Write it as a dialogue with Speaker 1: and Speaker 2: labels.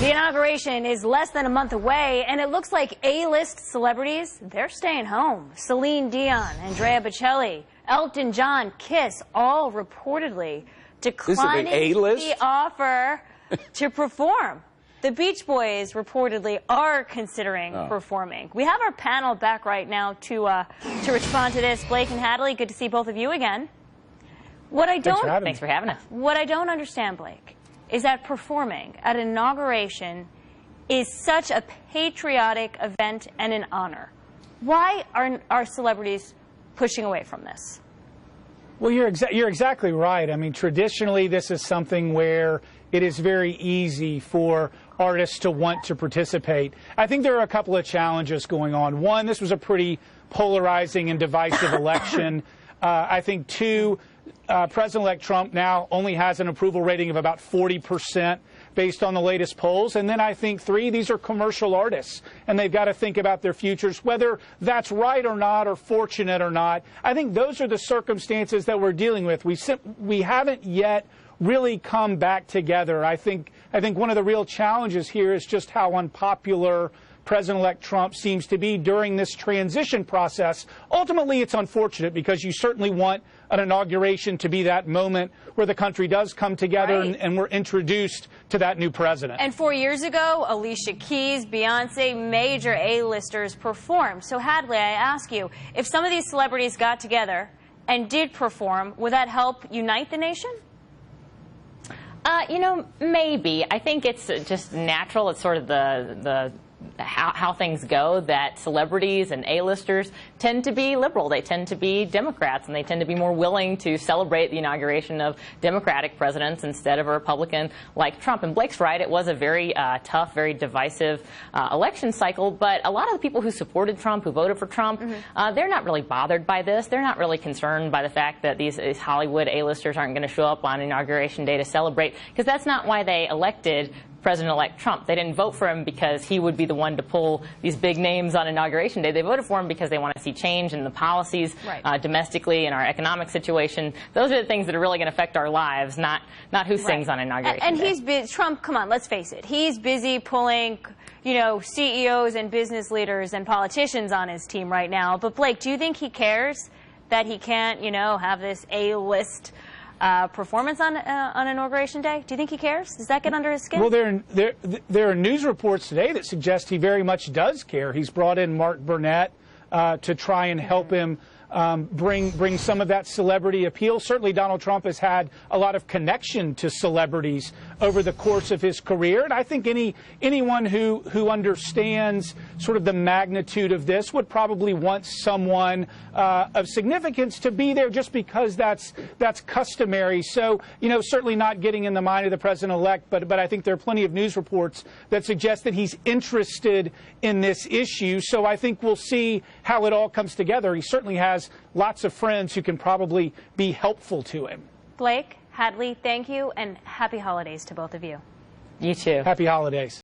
Speaker 1: The inauguration is less than a month away, and it looks like A-list celebrities, they're staying home. Celine Dion, Andrea Bocelli, Elton John, Kiss, all reportedly declining the offer to perform. The Beach Boys reportedly are considering performing. We have our panel back right now to respond to this. Blake and Hadley, good to see both of you again. Thanks for having us. What I don't understand, Blake, is that performing at an inauguration is such a patriotic event and an honor. Why are our celebrities pushing away from this?
Speaker 2: Well, you're exactly right. I mean, traditionally, this is something where it is very easy for artists to want to participate. I think there are a couple of challenges going on. One, this was a pretty polarizing and divisive election. I think two, President-elect Trump now only has an approval rating of about 40% based on the latest polls. And then I think three, these are commercial artists, and they've got to think about their futures, whether that's right or not or fortunate or not. I think those are the circumstances that we're dealing with. We haven't yet really come back together. I think one of the real challenges here is just how unpopular President-elect Trump seems to be during this transition process. Ultimately, it's unfortunate because you certainly want an inauguration to be that moment where the country does come together and we're introduced to that new president. And
Speaker 1: 4 years ago, Alicia Keys, Beyonce, major A-listers performed. So Hadley, I ask you, if some of these celebrities got together and did perform, would that help unite the nation?
Speaker 3: You know, maybe. I think it's just natural. It's sort of how things go, that celebrities and A-listers tend to be liberal. They tend to be Democrats, and they tend to be more willing to celebrate the inauguration of Democratic presidents instead of a Republican like Trump. And Blake's right. It was a very tough, very divisive election cycle. But a lot of the people who supported Trump, who voted for Trump, they're not really bothered by this. They're not really concerned by the fact that these Hollywood A-listers aren't going to show up on Inauguration Day to celebrate, because that's not why they elected President-elect Trump. They didn't vote for him because he would be the one to pull these big names on Inauguration Day. They voted for him because they want to see change in the policies domestically, in our economic situation. Those are the things that are really going to affect our lives, not who sings on Inauguration Day.
Speaker 1: And he's busy. Trump, come on, let's face it. He's busy pulling, you know, CEOs and business leaders and politicians on his team right now. But Blake, do you think he cares that he can't, you know, have this A-list performance on Inauguration Day? Do you think he cares? Does that get under his skin?
Speaker 2: Well, there are news reports today that suggest he very much does care. He's brought in Mark Burnett to try and help him bring some of that celebrity appeal. Certainly Donald Trump has had a lot of connection to celebrities over the course of his career, and I think anyone who understands sort of the magnitude of this would probably want someone of significance to be there just because that's customary. So, you know, certainly not getting in the mind of the president-elect, but I think there are plenty of news reports that suggest that he's interested in this issue. So I think we'll see how it all comes together. He certainly has lots of friends who can probably be helpful to him.
Speaker 1: Blake, Hadley, thank you, and happy holidays to both of you.
Speaker 3: You too.
Speaker 2: Happy holidays.